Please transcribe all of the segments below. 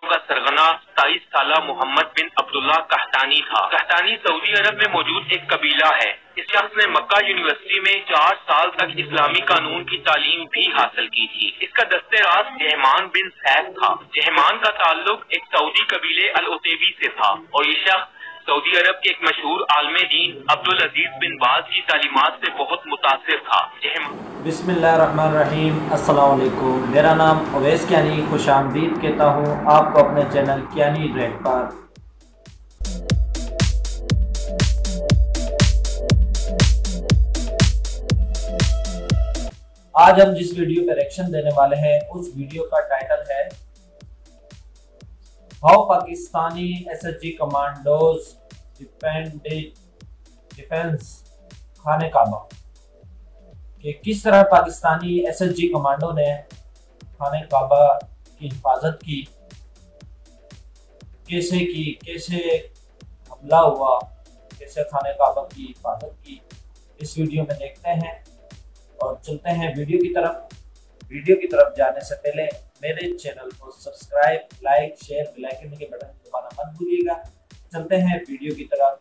का सरगना 27 साला मोहम्मद बिन अब्दुल्ला कहतानी था। कहतानी सऊदी अरब में मौजूद एक कबीला है। इस शख्स ने मक्का यूनिवर्सिटी में 4 साल तक इस्लामी कानून की तालीम भी हासिल की थी। इसका दस्ते रास जहमान बिन सैफ था। जहमान का ताल्लुक एक सऊदी कबीले अल उतैबी से था और ये शख्स सऊदी अरब के एक मशहूर आलिम दीन अब्दुल अजीज बिन बाज की तालीमात से बहुत मुतासिर था। बिस्मिल्लाहिर्रहमानिर्रहीम, अस्सलाम वालेकुम। मेरा नाम अवैस कियानी खुशामदीद कहता हूँ आपको अपने चैनल कियानी रेड पर। आज हम जिस वीडियो पर रिएक्शन देने वाले हैं उस वीडियो का टाइटल है how Pakistani SHG commandos defence खाने काबा, कि किस तरह पाकिस्तानी एसएचजी कमांडो ने खाने काबा की हिफाजत की, कैसे हमला हुआ, कैसे खाने काबा की हिफाजत की, इस वीडियो में देखते हैं और चलते हैं वीडियो की तरफ। वीडियो की तरफ जाने से पहले मेरे चैनल को subscribe, like, share, bell icon के बटन दबाना मत भूलिएगा। चलते हैं वीडियो की तरफ।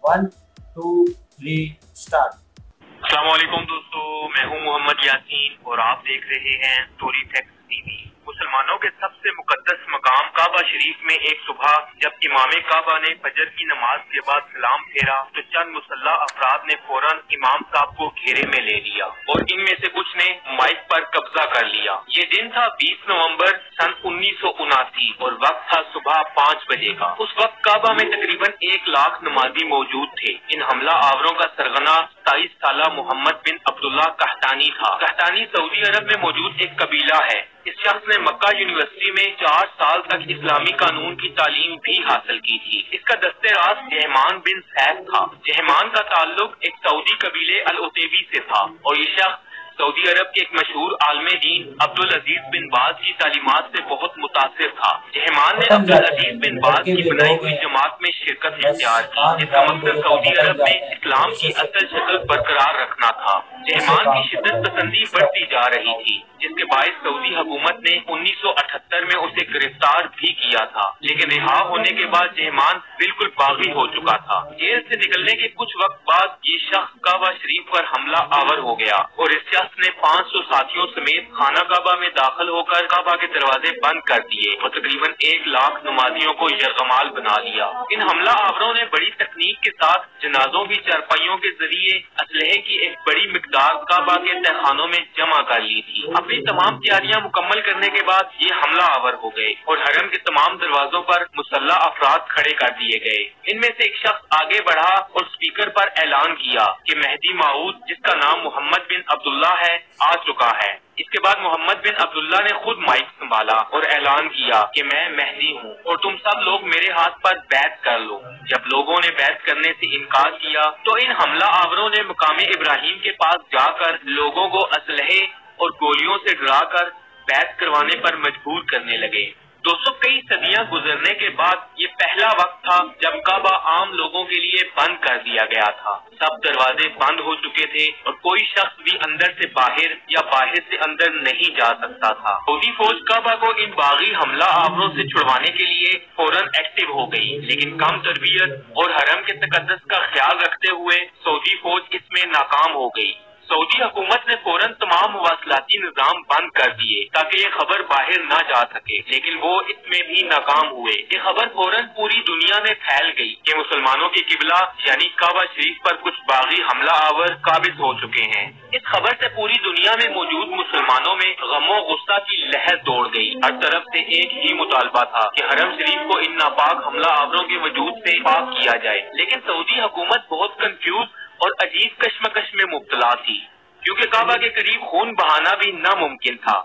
1 2 3 स्टार्ट। अस्सलाम वालेकुम दोस्तों, मैं हूं मोहम्मद यासीन और आप देख रहे हैं स्टोरी फैक्ट्स टीवी। मुसलमानों के सबसे मुकद्दस मकाम काबा शरीफ में एक सुबह जब इमाम काबा ने फजर की नमाज के बाद सलाम फेरा तो चंद मुसल्ला अफराद ने फौरन इमाम साहब को घेरे में ले लिया और इनमें से कुछ ने माइक पर कब्जा कर लिया। ये दिन था 20 नवंबर सन 1979 और वक्त था सुबह 5 बजे का। उस वक्त काबा में तकरीबन 1 लाख नमाजी मौजूद थे। इन हमला आवरों का सरगना 27 साला मोहम्मद बिन अब्दुल्ला कहतानी था। कहतानी सऊदी अरब में मौजूद एक कबीला है। इस शख्स ने मक्का यूनिवर्सिटी में 4 साल तक इस्लामी कानून की तालीम भी हासिल की थी। इसका दस्ते रास जहमान बिन सैफ था। जहमान का ताल्लुक एक सऊदी कबीले अल उतैबी से था और ये शख्स सऊदी अरब के एक मशहूर आलिम दीन अब्दुल अजीज बिन बाज की तालीमात से बहुत मुतासिर था। जहमान ने अब्दुल अजीज बिन बाज की बनाई हुई जमात में शिरकत इख्तियार की, जिसका मकसद सऊदी अरब में इस्लाम की असल शक्ल बरकरार रखना था। जहमान की शिद्दत पसंदी बढ़ती जा रही थी, जिसके बायस सऊदी हुकूमत ने 1978 में उसे गिरफ्तार भी किया था, लेकिन रिहा होने के बाद जहमान बिल्कुल बागी हो चुका था। जेल से निकलने के कुछ वक्त बाद ये शख्स काबा शरीफ पर हमला आवर हो गया और इस शख्स ने 500 साथियों समेत खाना काबा में दाखिल होकर काबा के दरवाजे बंद कर दिए और तकरीबन 1 लाख नमाजियों को यरगमाल बना लिया। इन हमला आवरों ने बड़ी तकनीक के साथ जनाजों की चारपाइयों के जरिए असलहे की एक बड़ी मिकदार काबा के तहखानों में जमा कर ली थी। अपनी तमाम तैयारियां मुकम्मल करने के बाद ये हमला आवर हो गए और हरम के तमाम दरवाजों पर मुसल्ला अफराद खड़े कर दिए गए। इनमें से एक शख्स आगे बढ़ा और स्पीकर पर ऐलान किया कि मेहदी माऊद, जिसका नाम मोहम्मद बिन अब्दुल्ला है, आ चुका है। इसके बाद मोहम्मद बिन अब्दुल्ला ने खुद माइक संभाला और ऐलान किया कि मैं मेहदी हूँ और तुम सब लोग मेरे हाथ पर बैत कर लो। जब लोगों ने बैत करने से इनकार किया तो इन हमला आवरों ने मुकामे इब्राहिम के पास जाकर लोगों को असलहे और गोलियों से डराकर बैत करवाने पर मजबूर करने लगे। दोस्तों, कई सदियां गुजरने के बाद ये पहला वक्त था जब काबा आम लोगों के लिए बंद कर दिया गया था। सब दरवाजे बंद हो चुके थे और कोई शख्स भी अंदर से बाहर या बाहर से अंदर नहीं जा सकता था। सऊदी फौज काबा को इन बागी हमला आवरों से छुड़वाने के लिए फौरन एक्टिव हो गई, लेकिन कम तरबियत और हरम के तकद्दुस का ख्याल रखते हुए सऊदी फौज इसमें नाकाम हो गई। सऊदी हुकूमत ने फौरन तमाम मवासलाती निजाम बंद कर दिए ताकि ये खबर बाहर न जा सके, लेकिन वो इसमें भी नाकाम हुए। ये खबर फौरन पूरी दुनिया में फैल गई कि मुसलमानों की किबला यानी काबा शरीफ पर कुछ बागी हमला आवर काबिज हो चुके हैं। इस खबर से पूरी दुनिया में मौजूद मुसलमानों में गमो गुस्सा की लहर दौड़ गई। हर तरफ से एक ही मुतालबा था कि हरम शरीफ को इन नापाक हमला आवरों के वजूद से पाक किया जाए, लेकिन सऊदी हुकूमत बहुत कंफ्यूज और अजीब कश्मकश में मुब्तला थी, क्योंकि काबा के करीब खून बहाना भी नामुमकिन था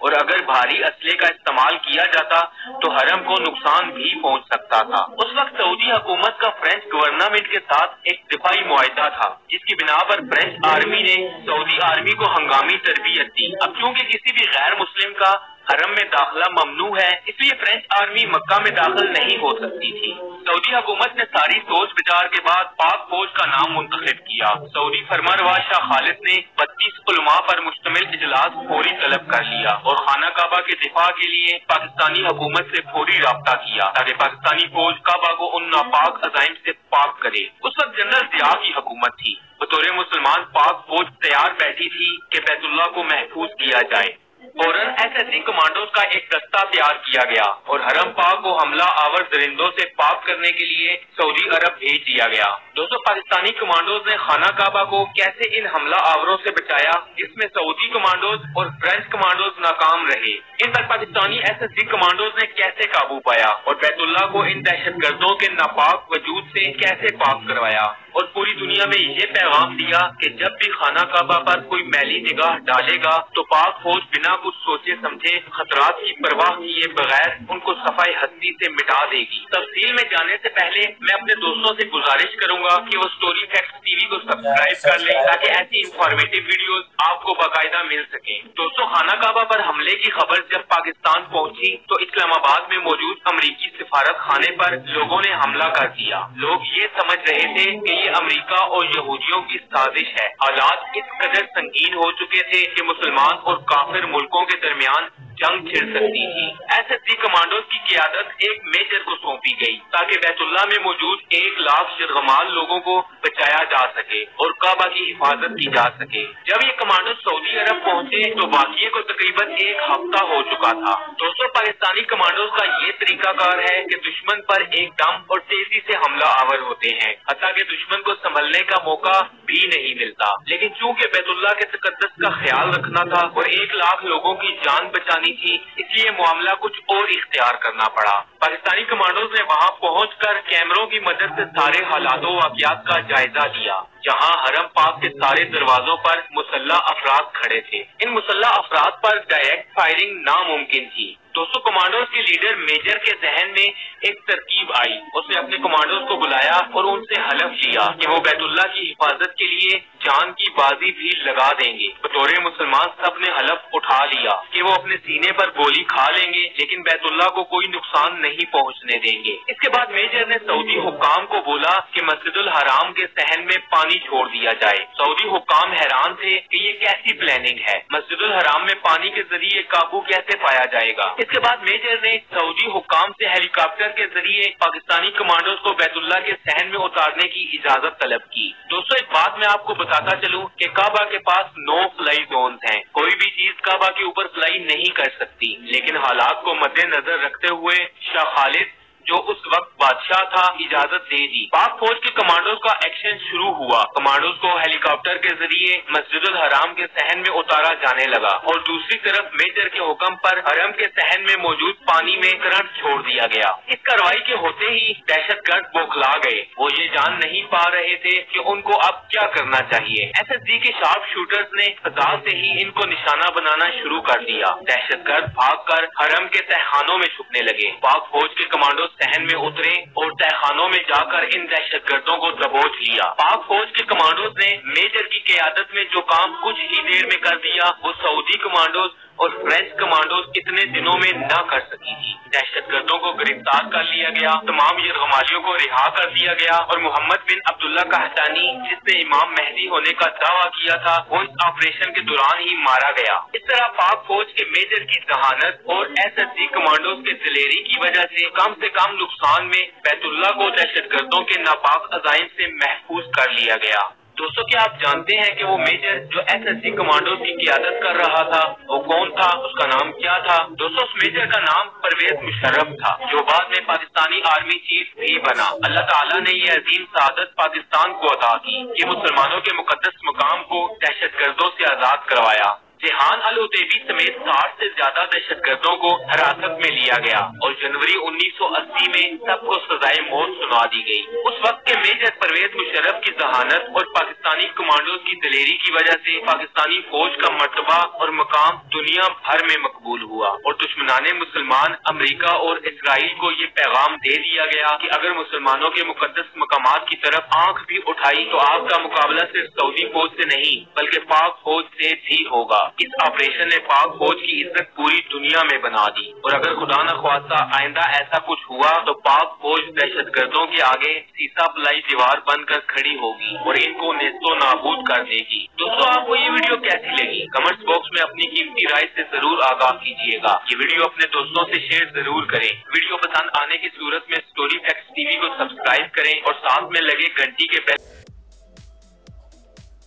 और अगर भारी असले का इस्तेमाल किया जाता तो हरम को नुकसान भी पहुंच सकता था। उस वक्त सऊदी हुकूमत का फ्रेंच गवर्नमेंट के साथ एक दिफाई मुआहदा था, जिसकी बिना पर फ्रेंच आर्मी ने सऊदी आर्मी को हंगामी तरबियत दी। अब क्योंकि किसी भी गैर मुस्लिम का हरम में दाखिला ममनू है, इसलिए फ्रेंच आर्मी मक्का में दाखिल नहीं हो सकती थी। सऊदी हुकूमत ने सारी सोच विचार के बाद पाक फौज का नाम मुंतखब किया। सऊदी फरमानरवा शाह खालिद ने 32 उलमा पर मुश्तमिल इजलास फौरी तलब कर लिया और खाना काबा के दिफा के लिए पाकिस्तानी हुकूमत से फौरी राब्ता किया ताकि पाकिस्तानी फौज काबा को उन नापाक अजाइम से पाक करे। उस वक्त जनरल जिया की हुकूमत थी। बतौर मुसलमान पाक फौज तैयार बैठी थी कि बैतुल्लाह को महफूज किया जाए। फौरन SSC कमांडोज का एक दस्ता तैयार किया गया और हरम पाक को हमला आवर दरिंदों से पाक करने के लिए सऊदी अरब भेज दिया गया। दोस्तों, पाकिस्तानी कमांडोज ने खाना काबा को कैसे इन हमला आवरों से बचाया, जिसमें सऊदी कमांडोज और फ्रेंच कमांडोज नाकाम रहे। इन पर पाकिस्तानी SSC कमांडोज ने कैसे काबू पाया और बैतुल्लाह को इन दहशतगर्दों के नापाक वजूद से कैसे पाक करवाया और पूरी दुनिया में ये पैगाम दिया कि जब भी खाना काबा पर कोई मैली निगाह डालेगा तो पाक फौज बिना कुछ सोचे समझे खतरात की परवाह किए बगैर उनको सफाई हस्ती से मिटा देगी। तफसील में जाने से पहले मैं अपने दोस्तों से गुजारिश करूंगा कि वो स्टोरी फैक्ट्स टीवी को सब्सक्राइब कर लें ताकि ऐसी इंफॉर्मेटिव वीडियोस आपको बाकायदा मिल सके। दोस्तों, खाना काबा पर हमले की खबर जब पाकिस्तान पहुंची तो इस्लामाबाद में मौजूद अमरीकी सिफारत खाने पर लोगों ने हमला कर दिया। लोग ये समझ रहे थे कि ये अमेरिका और यहूदियों की साजिश है। हालात इस कदर संगीन हो चुके थे कि मुसलमान और काफिर मुल्कों के दरमियान जंग छिड़ सकती थी। SSC कमांडोज की क़ियादत एक मेजर को सौंपी गई ताकि बैतुल्लाह में मौजूद 1 लाख शरगमाल लोगों को बचाया जा सके और काबा की हिफाजत की जा सके। जब ये कमांडोज सऊदी अरब पहुंचे तो वाक़ये को तकरीबन 1 हफ्ता हो चुका था। दोस्तों, पाकिस्तानी कमांडोज का ये तरीकाकार है कि दुश्मन पर एकदम और तेजी से हमला आवर होते हैं, हत्ता कि दुश्मन को संभलने का मौका भी नहीं मिलता। लेकिन चूंकि बैतुल्लाह के तकद्दुस का ख्याल रखना था और 1 लाख लोगों की जान बचानी थी, इसलिए मामला कुछ और इख्तियार करना पड़ा। पाकिस्तानी कमांडोज ने वहां पहुंचकर कैमरों की मदद से सारे हालातों वाक़यात का जायजा लिया। जहां हरम पाक के सारे दरवाजों पर मुसल्लह अफराद खड़े थे। इन मुसल्लह अफराद पर डायरेक्ट फायरिंग नामुमकिन थी। दोस्तों, कमांडोज के लीडर मेजर के जहन में एक तरकीब आई। उसने अपने कमांडोज को बुलाया और उनसे हलफ लिया कि वो बैतुल्लाह की हिफाजत के लिए जान की बाजी भी लगा देंगे। बतौर मुसलमान सब ने हलफ उठा लिया कि वो अपने सीने पर गोली खा लेंगे लेकिन बैतुल्लाह को कोई नुकसान नहीं पहुंचने देंगे। इसके बाद मेजर ने सऊदी हुक्काम को बोला कि मस्जिदुल हराम के सहन में पानी छोड़ दिया जाए। सऊदी हुक्काम हैरान थे कि ये कैसी प्लानिंग है, मस्जिदुल हराम में पानी के जरिए काबू कैसे पाया जाएगा। इसके बाद मेजर ने सऊदी हुक्काम से हेलीकॉप्टर के जरिए पाकिस्तानी कमांडोज को बैतुल्लाह के सहन में उतारने की इजाजत तलब की। दोस्तों, एक बात मैं आपको बताता चलूं कि काबा के पास 9 फ्लाई जोन हैं। कोई भी चीज काबा के ऊपर फ्लाई नहीं कर सकती, लेकिन हालात को मद्देनजर रखते हुए शाह खालिद जो उस वक्त बादशाह था इजाजत दे दी। पाक फौज के कमांडोज का एक्शन शुरू हुआ। कमांडोज को हेलीकॉप्टर के जरिए मस्जिदुल हराम के सहन में उतारा जाने लगा और दूसरी तरफ मेजर के हुक्म पर हरम के सहन में मौजूद पानी में करंट छोड़ दिया गया। इस कार्रवाई के होते ही दहशतगर्द बौखला गए। वो ये जान नहीं पा रहे थे कि उनको अब क्या करना चाहिए। SSG के शार्प शूटर्स ने फजा से ही इनको निशाना बनाना शुरू कर दिया। दहशतगर्द भागकर हरम के तहखानों में छुपने लगे। पाक फौज के कमांडो सहन में उतरे और तहखानों में जाकर इन दहशतगर्दों को दबोच लिया। पाक फौज के कमांडोज ने मेजर की क़यादत में जो काम कुछ ही देर में कर दिया, वो सऊदी कमांडोज और फ्रेंच कमांडोज इतने दिनों में न कर सकी थी। दहशतगर्दों को गिरफ्तार कर लिया गया, तमाम यरगमालियों को रिहा कर दिया गया और मोहम्मद बिन अब्दुल्ला कहतानी, जिसने इमाम मेहदी होने का दावा किया था, वो इस ऑपरेशन के दौरान ही मारा गया। इस तरह पाक फौज के मेजर की जहानत और SSG कमांडोज के दिलेरी की वजह से कम नुकसान में बैतुल्लाह को दहशतगर्दों के नापाक अजाइम से महफूज कर लिया गया। दोस्तों, क्या आप जानते हैं कि वो मेजर जो SSG कमांडोज की क़यादत कर रहा था वो कौन था, उसका नाम क्या था? दोस्तों, उस मेजर का नाम परवेज मुशर्रफ था, जो बाद में पाकिस्तानी आर्मी चीफ भी बना। अल्लाह ताला ने ये अजीम सआदत पाकिस्तान को अता की कि मुसलमानों के मुकद्दस मकाम को दहशतगर्दों से आजाद करवाया। जेहान अल उतैबी समेत 60 से ज्यादा दहशतगर्दों को हिरासत में लिया गया और जनवरी 1980 में सबको सजाए मौत सुना दी गई। उस वक्त के मेजर परवेज मुशर्रफ की जहानत और पाकिस्तानी कमांडोज की दिलेरी की वजह से पाकिस्तानी फौज का मर्तबा और मकाम दुनिया भर में मकबूल हुआ और दुश्मनाने मुसलमान अमेरिका और इसराइल को ये पैगाम दे दिया गया कि अगर मुसलमानों के मुकद्दस मकामात की तरफ आंख भी उठाई तो आपका मुकाबला सिर्फ सऊदी फौज से नहीं बल्कि पाक फौज से भी होगा। इस ऑपरेशन ने पाक फौज की इज्जत पूरी दुनिया में बना दी और अगर खुदा न ख्वास्ता आइंदा ऐसा कुछ हुआ तो पाक फौज दहशतगर्दों के आगे सीसा पलाई दीवार बनकर खड़ी होगी और इनको नेस्तो नाबूद कर देगी। दोस्तों, आपको ये वीडियो कैसी लगी? कमेंट्स बॉक्स में अपनी कीमती राय से जरूर आगाह कीजिएगा। ये वीडियो अपने दोस्तों से शेयर जरूर करें। वीडियो पसंद आने की सूरत में स्टोरी फैक्ट्स टीवी को सब्सक्राइब करें और साथ में लगे घंटी के बेल।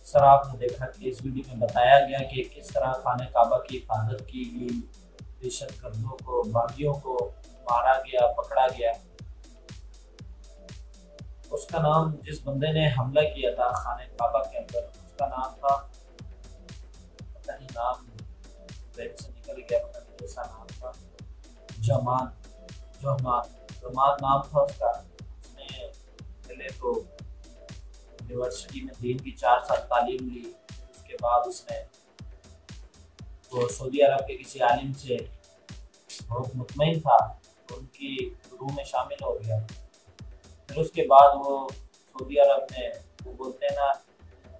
सर, आपने देखा कि इस वीडियो में बताया गया कि किस तरह खाने काबा की हिफाजत की गई, दहशतगर्दों को, बागियों को मारा गया, पकड़ा गया। उसका नाम, जिस बंदे ने हमला किया था खाने काबा के अंदर, उसका नाम था, पता नहीं नाम ब्रेन से निकल गया, पता नहीं कैसा नाम था, जमान नाम था उसका। उसने पहले तो यूनिवर्सिटी में दीन की 4 साल तालीम ली। उसके बाद उसने तो सऊदी अरब के किसी आलिम से बहुत मुतमईन था, तो उनकी गुरु में शामिल हो गया। फिर उसके बाद वो सऊदी अरब में, वो बोलते हैं ना,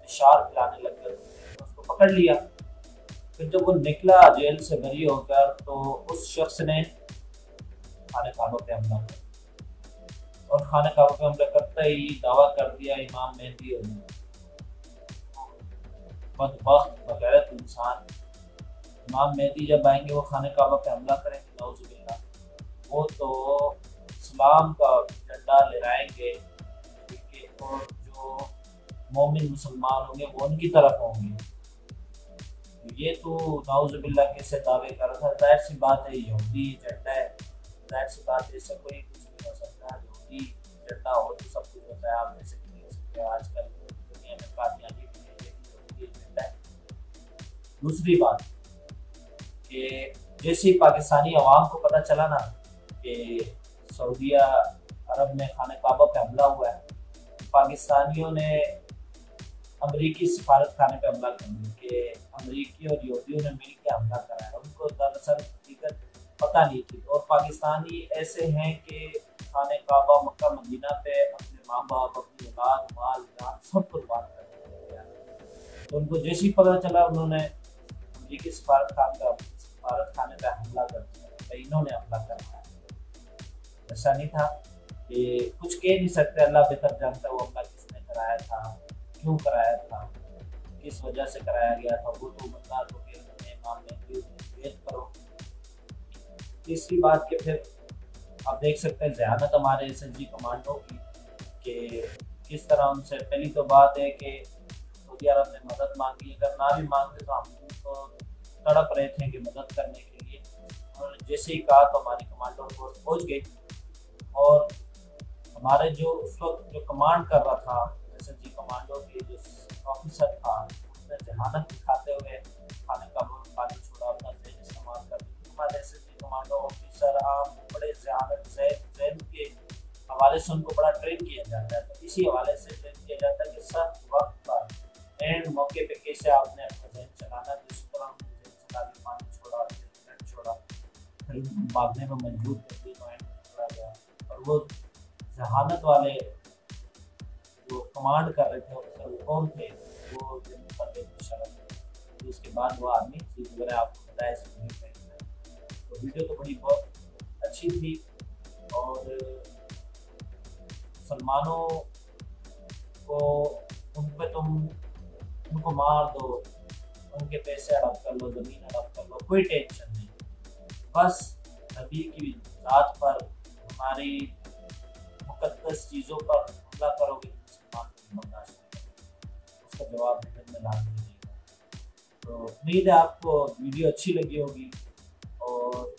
इशार पिलाने लग गए, तो उसको पकड़ लिया। फिर जब वो निकला जेल से बरी होकर, तो उस शख्स ने खाने काबा पे हमला किया और खाने काबा पे हमला करते ही दावा कर दिया इमाम मेहदी हो। बदबख्त बगैरत इंसान, इमाम मेहदी जब आएंगे वो खाने काबा पे हमला करेंगे, नाउजुबिल्लाह, वो तो इस्लाम का झंडा लहराएंगे, और जो मोमिन मुसलमान होंगे वो उनकी तरफ होंगे। ये तो नाउजुबिल्लाह कैसे दावे कर रहा था। जाहिर सी बात है, यहूदी झंडा है, जाहिर सी बात है, इससे कोई कुछ नहीं हो सकता। यहूदी झंडा हो तो सब कुछ होता है, आप ऐसे नहीं हो सकते। आजकल दुनिया में कामयाबी भी झंडा है। दूसरी बात कि जैसे ही पाकिस्तानी अवाम को पता चला ना कि सऊदी अरब में खाने काबा पे हमला हुआ है, पाकिस्तानियों ने अमरीकी सिफारत खाने पे हमला कर दिया कि अमरीकी और यहूदियों ने मिल के हमला करा है। उनको दरअसल हकीकत पता नहीं थी। और पाकिस्तानी ऐसे हैं कि खाने काबा, मक्का मदीना पे अपने माँ बाप, अपनी औलाद, माल जान सब कुर्बान कर दिया। तो उनको जैसे ही पता चला, उन्होंने अमरीकी सिफारत खाने पे हमला कर दिया। इन्होंने हमला करना है, ऐसा नहीं था कि कुछ कह नहीं सकते। अल्लाह बेहतर जानता है वो हमला किसने कराया था, क्यों कराया था, किस वजह से कराया गया था। वो तो बंदा तो फिर भेद करो। तीसरी बात के फिर आप देख सकते हैं ज़हानत हमारे SSG कमांडो की, कि किस तरह उनसे, पहली तो बात है कि सऊदी अरब ने मदद मांगी, अगर ना भी मांगते तो हम तो तड़प रहे थे कि मदद करने के लिए। और जैसे ही कहा तो हमारी कमांडो फोर्स पहुँच गई। और हमारे जो उस वक्त जो कमांड कर रहा था SSG कमांडो के जो ऑफिसर था, उसने जहानत दिखाते हुए खाने का पानी छोड़ा, अपना जहन इस्तेमाल कर दिया। हमारे SSG कमांडो ऑफिसर आप बड़े जहानत जहन के हवाले से उनको बड़ा ट्रेन किया जाता है। तो इसी हवाले से ट्रेन किया जाता है कि सब वक्त पर एंड मौके पे कैसे आपने अपना जहन चलाना। जिस तरह हमने जहन चला के पानी छोड़ा, फिर भागने में मजबूर कर दी, छोड़ा गया। और वो जहानत वाले जो कमांड कर रहे थे ऑफिसर कौन थे, वो शरफ। उसके बाद वो आदमी चीज़ वगैरह आपको बताया। तो वीडियो तो बहुत अच्छी थी और मुसलमानों को उन पे तुम उनको मार दो, उनके पैसे हड़प कर लो, ज़मीन हड़प कर लो, कोई टेंशन नहीं। बस नबी की ज़ात पर, हमारी मुकद्दस चीज़ों पर हमला करोगे तो मुसलमान को बर्दाश्त नहीं, उसका जवाब देने में लाजमी देगा। तो उम्मीद है आपको वीडियो अच्छी लगी होगी। और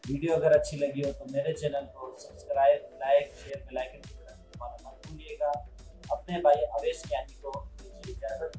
वीडियो अगर अच्छी लगी हो तो मेरे चैनल को subscribe, like, share, bell icon की तरह दबाना मत भूलिएगा। अपने भाई अवेश ज्ञानी को दीजिए इजाज़त।